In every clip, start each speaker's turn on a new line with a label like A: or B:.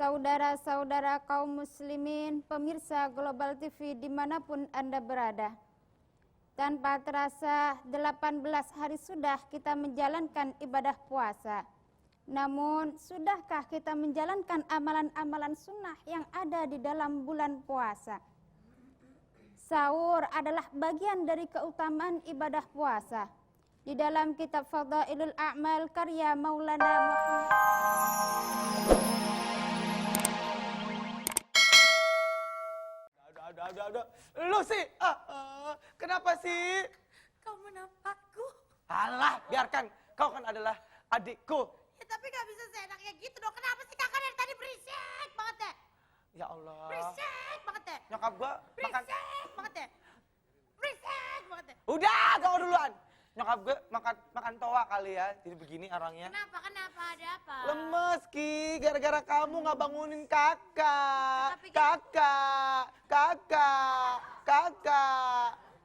A: saudara-saudara kaum muslimin, pemirsa Global TV dimanapun Anda berada. Tanpa terasa 18 hari sudah kita menjalankan ibadah puasa. Namun, sudahkah kita menjalankan amalan-amalan sunnah yang ada di dalam bulan puasa? Sahur adalah bagian dari keutamaan ibadah puasa. Di dalam kitab Fadailul A'mal karya Maulana Muhammad.
B: Udah. Lu sih, kenapa sih?
C: Kau menampakku.
B: Alah, biarkan. Kau kan adalah adikku.
C: Ya tapi gak bisa seenaknya gitu dong. Kenapa sih kakak dari tadi berisik banget deh?
B: Ya Allah.
C: Berisik banget deh.
B: Nyokap gua makan.
C: Berisik banget deh. Berisik banget deh.
B: Udah, kau duluan. Nyokap gue makan toa kali ya. Jadi begini orangnya.
C: Kenapa? Ada apa?
B: Lemes, Ki. Gara-gara kamu nggak bangunin kakak.
C: Tapi
B: Kakak.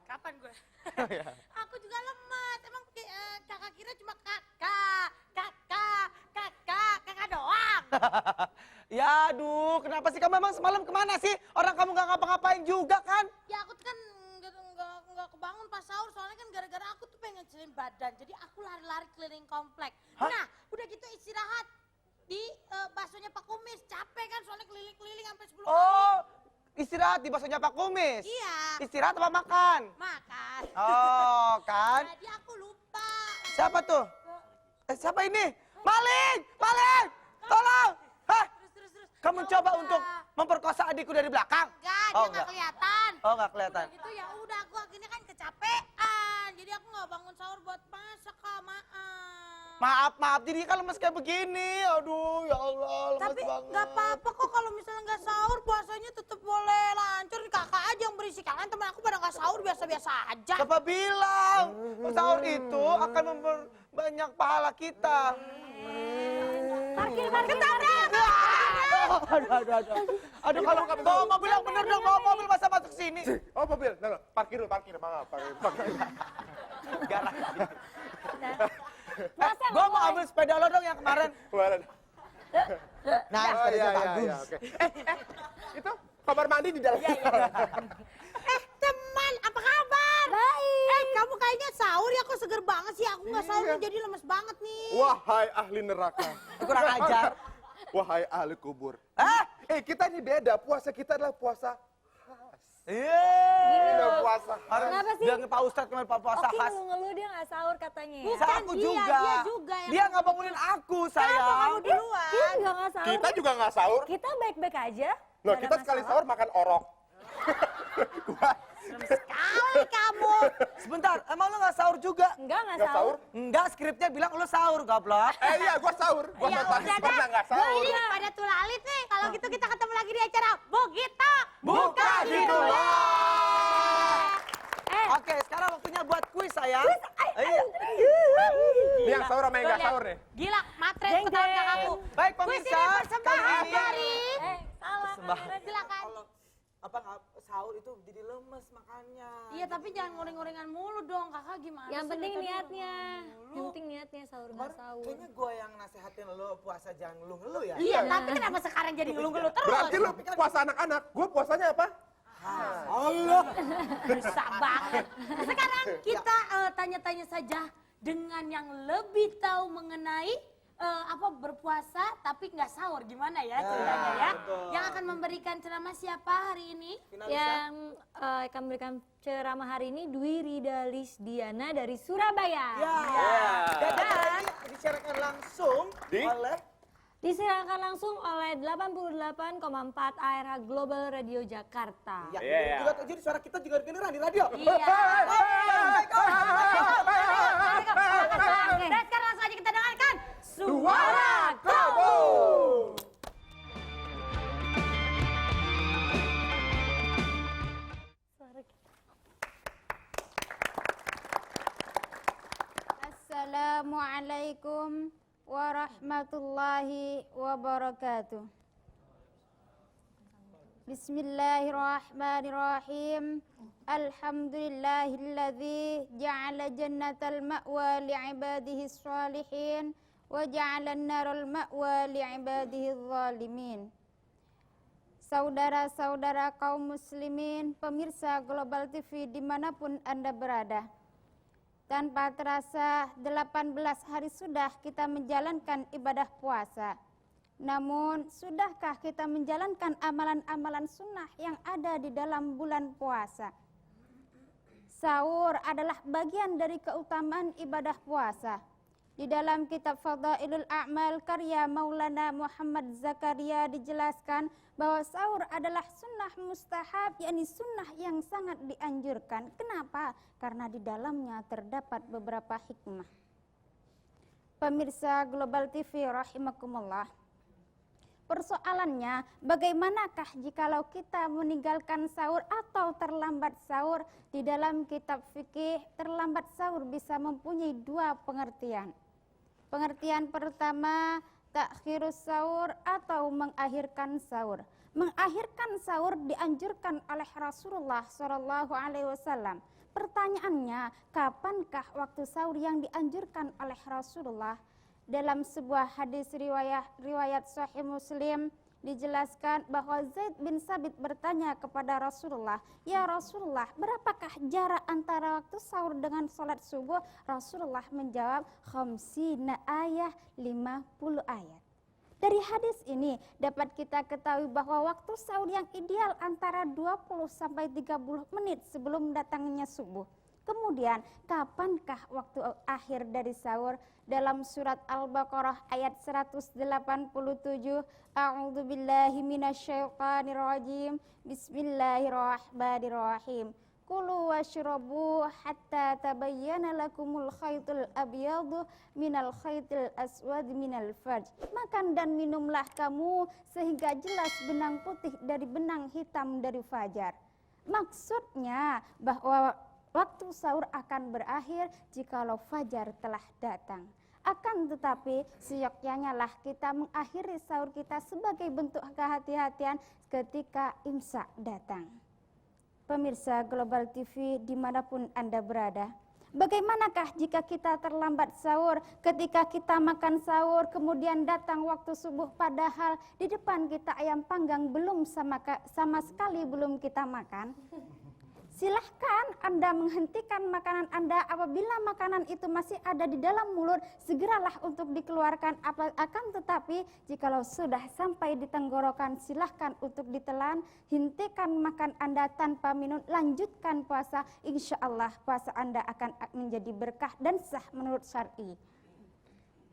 C: kapan gue?
B: Oh, ya.
C: Aku juga lemas. Emang kakak kira cuma kakak doang.
B: Ya aduh, kenapa sih kamu emang semalam kemana sih? Orang kamu nggak ngapa-ngapain juga kan?
C: Ya aku tuh kan nggak kebangun pas sahur, soalnya kan gara-gara aku tuh pengen ngecilin badan, jadi aku lari-lari keliling komplek.
B: Hah?
C: Nah udah gitu istirahat di baksonya Pak Kumis, capek kan soalnya keliling-keliling sampai 10 kali.
B: Oh, istirahat di baksonya Pak Kumis?
C: Iya.
B: Istirahat apa makan?
C: Makan.
B: Oh, kan?
C: Jadi aku lupa.
B: Siapa tuh? Siapa ini? Maling! Tolong! Hah?
C: Terus.
B: Kamu
C: Ya
B: coba
C: udah.
B: untuk memperkosa adikku dari belakang?
C: Enggak,
B: Oh,
C: dia nggak kelihatan.
B: Oh, nggak kelihatan.
C: Udah gitu ya udah, aku akhirnya kan kecapean, jadi aku nggak bangun sahur buat masak, Kak. Maaf.
B: Maaf, jadi kan lemes kayak begini. Aduh, ya Allah, lemes
C: Tapi
B: banget.
C: nggak apa-apa kok kalau misalnya nggak sahur, puasanya tetap boleh lancar. Kakak aja yang berisik, kalian teman aku pada nggak sahur biasa-biasa aja.
B: Siapa bilang sahur itu akan memperbanyak pahala kita?
C: Parkir. Ketabrak!
B: Aduh, kalau bawa mobil yang bener dong, bawa mobil masa masuk sini.
D: Oh mobil, nah, parkir, maaf.
B: Garang. Gua mau ambil sepeda lo dong yang kemarin. Nah,
D: Oh
B: sepeda
D: iya,
B: bagus.
D: oke. Itu kamar mandi di dalam.
C: Teman, apa kabar? Baik. Kamu kayaknya sahur ya, kok seger banget sih. Aku nggak sahur jadi lemes banget nih.
D: Wahai ahli neraka.
B: Kurang ajar.
D: Wahai ahli kubur.
B: Hah?
D: Kita ini beda, puasa kita adalah puasa khas.
B: Iya.
D: Puasa khas.
E: Kenapa sih?
B: Bilangin Pak Ustadz kemarin puasa
E: Oki
B: khas.
E: ngeluh dia nggak sahur katanya ya.
C: Bukan.
B: Aku
C: dia
B: juga.
C: juga yang-
B: Dia nggak bangunin aku, sayang.
C: Kamu duluan.
E: Kita juga nggak sahur.
D: Kita juga nggak sahur.
E: Kita baik-baik aja.
D: Nah,
E: nggak ada
D: kita sekali
E: masalah.
D: sahur makan orok.
C: Kali kamu.
B: Sebentar, emang lo nggak sahur juga?
E: Nggak
D: Nggak
E: sahur.
D: sahur?
B: Enggak, skripnya bilang lo sahur, goblok.
D: Iya, gua sahur. Gua
C: Ya
D: tadi
C: udah
D: pernah
C: dah.
D: nggak sahur.
C: Ini pada tulalit nih. Kalau gitu kita ketemu lagi di acara Bogita.
B: Buka
C: gitu.
B: Oke, sekarang waktunya buat kuis, sayang. Iya.
D: Ini yang sahur sama yang nggak sahur nih.
C: Gila, matre
E: Jeng,
C: ketahuan
E: jeng.
C: kakakku.
B: Baik,
C: Kuis
B: pemirsa,
C: ini persembahan
B: kali ini-
C: dari...
E: Salah.
B: Sembah.
C: Silakan.
B: Apa sahur itu jadi lemes makannya.
C: Iya, tapi jangan ngoring-ngoringan mulu dong. Kakak gimana
E: Yang
C: sih?
E: penting
C: Dari tadi
E: niatnya.
C: ngomong
E: Yang penting niatnya sahur nggak sahur.
B: Kayaknya gue yang nasehatin lo puasa jangan ngeluh-ngeluh ya.
C: Iya, tapi kenapa sekarang jadi ngeluh-ngeluh terus?
D: Berarti lu puasa anak-anak. Gua puasanya apa?
B: Allah.
C: Bisa banget. Sekarang kita tanya-tanya saja dengan yang lebih tahu mengenai berpuasa tapi nggak sahur, gimana ya ceritanya ya?
B: betul.
C: Yang akan memberikan ceramah siapa hari ini?
E: Yang akan memberikan ceramah hari ini Dwi Ridalis Diana dari Surabaya.
B: Ya. Dan ini disiarkan langsung
D: Di?
B: oleh
E: Disiarkan langsung oleh 88,4 ARH Global Radio Jakarta.
B: ya.
D: Iya.
B: Juga jadi suara kita juga kedengeran di radio.
C: Iya.
E: Oke.
C: Dan sekarang langsung aja kita dengarkan
D: Suara Kamu.
A: Assalamualaikum warahmatullahi wabarakatuh. Bismillahirrahmanirrahim. Alhamdulillahilladzi ja'ala jannatal ma'wa li'ibadihi sholihin wa ja'ala naral ma'wa li'ibadihi zalimin. saudara-saudara kaum muslimin, pemirsa Global TV dimanapun Anda berada. Tanpa terasa 18 hari sudah kita menjalankan ibadah puasa. Namun, sudahkah kita menjalankan amalan-amalan sunnah yang ada di dalam bulan puasa? Sahur adalah bagian dari keutamaan ibadah puasa. Di dalam kitab Fadailul A'mal karya Maulana Muhammad Zakaria dijelaskan bahwa sahur adalah sunnah mustahab, yakni sunnah yang sangat dianjurkan. Kenapa? Karena di dalamnya terdapat beberapa hikmah. Pemirsa Global TV rahimakumullah. Persoalannya, bagaimanakah jikalau kita meninggalkan sahur atau terlambat sahur? Di dalam kitab fikih, terlambat sahur bisa mempunyai dua pengertian. Pengertian pertama, takhirus sahur atau mengakhirkan sahur. Mengakhirkan sahur dianjurkan oleh Rasulullah SAW. Pertanyaannya, kapankah waktu sahur yang dianjurkan oleh Rasulullah? Dalam sebuah hadis riwayat Sahih Muslim dijelaskan bahwa Zaid bin Sabit bertanya kepada Rasulullah, "Ya Rasulullah, berapakah jarak antara waktu sahur dengan sholat subuh?" Rasulullah menjawab, 50 ayat, 50 ayat. Dari hadis ini dapat kita ketahui bahwa waktu sahur yang ideal antara 20 sampai 30 menit sebelum datangnya subuh. Kemudian, kapankah waktu akhir dari sahur? Dalam surat Al-Baqarah ayat 187, A'udzubillahi minasyaitonirrajim, Bismillahirrahmanirrahim. Kulu washrabu hatta tabayyana lakumul khaytul abyadu minal khaytil aswad minal fajr. Makan dan minumlah kamu sehingga jelas benang putih dari benang hitam dari fajar. Maksudnya bahwa waktu sahur akan berakhir jikalau fajar telah datang. Akan tetapi seyogyanya lah kita mengakhiri sahur kita sebagai bentuk kehati-hatian ketika imsak datang. Pemirsa Global TV dimanapun Anda berada, bagaimanakah jika kita terlambat sahur? Ketika kita makan sahur kemudian datang waktu subuh padahal di depan kita ayam panggang belum sama sekali belum kita makan? Silahkan Anda menghentikan makanan Anda. Apabila makanan itu masih ada di dalam mulut, segeralah untuk dikeluarkan. Akan tetapi jikalau sudah sampai di tenggorokan, silahkan untuk ditelan. Hentikan makan Anda tanpa minum, lanjutkan puasa. Insya Allah puasa Anda akan menjadi berkah dan sah menurut syar'i.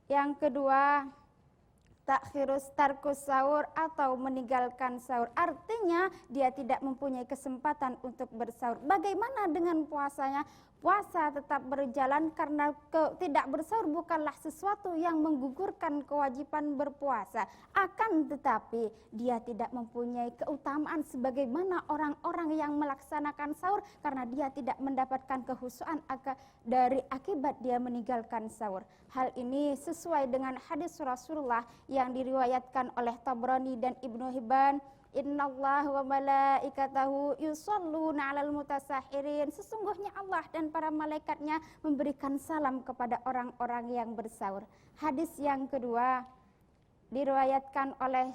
A: Yang kedua, takhirus tarkus sahur atau meninggalkan sahur. Artinya dia tidak mempunyai kesempatan untuk bersahur. Bagaimana dengan puasanya? Puasa tetap berjalan karena tidak bersahur bukanlah sesuatu yang menggugurkan kewajiban berpuasa. Akan tetapi dia tidak mempunyai keutamaan sebagaimana orang-orang yang melaksanakan sahur karena dia tidak mendapatkan kekhusyuan dari akibat dia meninggalkan sahur. Hal ini sesuai dengan hadis Rasulullah yang diriwayatkan oleh Tabrani dan Ibnu Hibban. Innallaha wa malaikatahu yusholluna 'alal mutasahirin. Sesungguhnya Allah dan para malaikatnya memberikan salam kepada orang-orang yang bersahur. Hadis yang kedua diriwayatkan oleh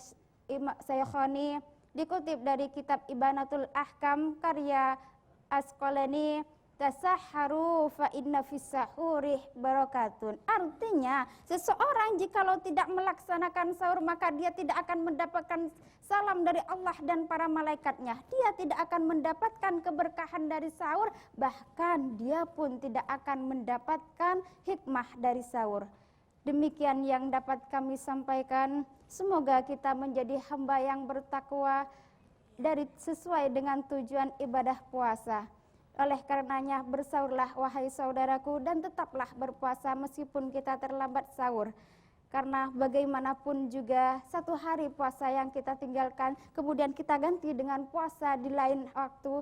A: Imam Syaikkhani, dikutip dari kitab Ibanatul Ahkam karya Asqalani, tasahharu fa inna fis sahuri barakatun. Artinya, seseorang jikalau tidak melaksanakan sahur maka dia tidak akan mendapatkan salam dari Allah dan para malaikatnya. Dia tidak akan mendapatkan keberkahan dari sahur, bahkan dia pun tidak akan mendapatkan hikmah dari sahur. Demikian yang dapat kami sampaikan. Semoga kita menjadi hamba yang bertakwa sesuai dengan tujuan ibadah puasa. Oleh karenanya bersahurlah wahai saudaraku dan tetaplah berpuasa meskipun kita terlambat sahur. Karena bagaimanapun juga satu hari puasa yang kita tinggalkan kemudian kita ganti dengan puasa di lain waktu,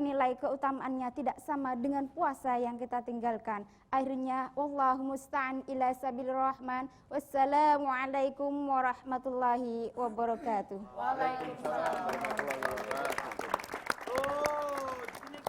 A: nilai keutamaannya tidak sama dengan puasa yang kita tinggalkan. Akhirnya wallahu musta'an ila sabil rahman. Wassalamualaikum warahmatullahi wabarakatuh.
B: Waalaikumsalam warahmatullahi wabarakatuh.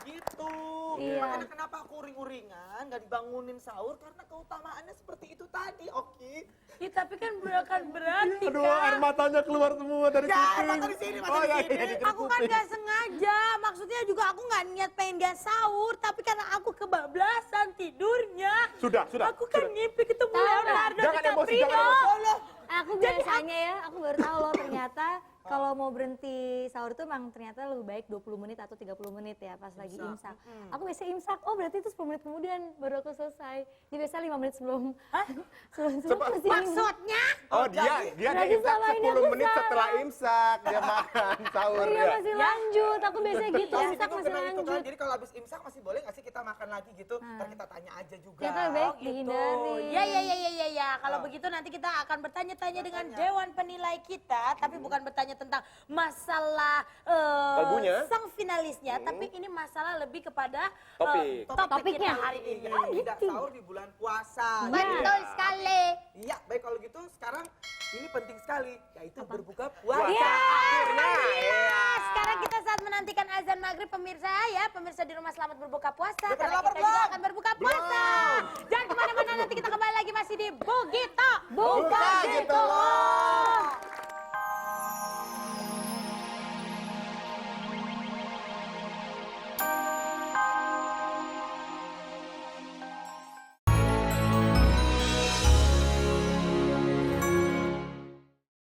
B: Gitu.
E: Iya.
B: Makanya kenapa aku uring-uringan, gak dibangunin sahur karena keutamaan sederhana seperti itu tadi, Oki.
C: Ya, tapi kan bukan berarti
D: Aduh,
C: kan.
D: air matanya keluar semua dari
B: Ya,
D: kuping.
B: mata di sini, mata
D: Oh,
B: di
D: iya,
B: sini.
D: iya, di
C: Aku kan
D: kuping.
C: gak sengaja, maksudnya juga aku gak niat pengen gak sahur, tapi karena aku kebablasan tidurnya.
D: Sudah.
C: Aku kan ngimpi ketemu
E: Tahu nggak?
C: Leonardo
D: Jangan emosi,
C: DiCaprio.
D: jangan emosi.
B: Allah.
E: Aku biasanya ya, aku baru tahu loh ternyata kalau mau berhenti sahur itu emang ternyata lebih baik 20 menit atau 30 menit ya pas lagi imsak. Aku biasa imsak, oh berarti itu 10 menit kemudian baru aku selesai. Jadi biasa 5 menit sebelum sebelum pasti
C: Maksudnya?
D: Oh, dia
E: Berarti
D: imsak
E: selama ini
D: 10
E: aku
D: menit
E: salah.
D: setelah imsak dia makan sahur
E: iya
D: ya.
E: masih lanjut. Aku biasa gitu,
B: Tapi
E: imsak
B: itu
E: masih
B: benar itu kan.
E: lanjut.
B: Jadi kalau habis imsak masih boleh nggak sih kita makan lagi gitu? Ntar kita tanya aja juga.
E: Ternyata lebih baik
C: Oh gitu.
E: dihindari.
C: Ya. Kalau begitu nanti kita akan bertanya-tanya dengan dewan penilai kita, tapi bukan bertanya tentang masalah
D: Kalbunya?
C: sang finalisnya, tapi ini masalah lebih kepada
D: Topik.
C: topik kita
E: Topiknya.
C: hari ini.
B: Tidak sahur di bulan puasa.
A: Betul sekali.
B: Iya, baik kalau gitu sekarang ini penting sekali, yaitu berbuka puasa.
C: Ya,
B: Akhirnya.
C: alhamdulillah. Sekarang kita saat menantikan azan maghrib pemirsa ya. Pemirsa di rumah selamat berbuka puasa.
B: Udah pada
C: Karena
B: lapar
C: kita juga
B: belum?
C: akan berbuka puasa. Jangan kemana-mana, nanti kita kembali lagi masih di Bugito.
B: Buka gitu loh.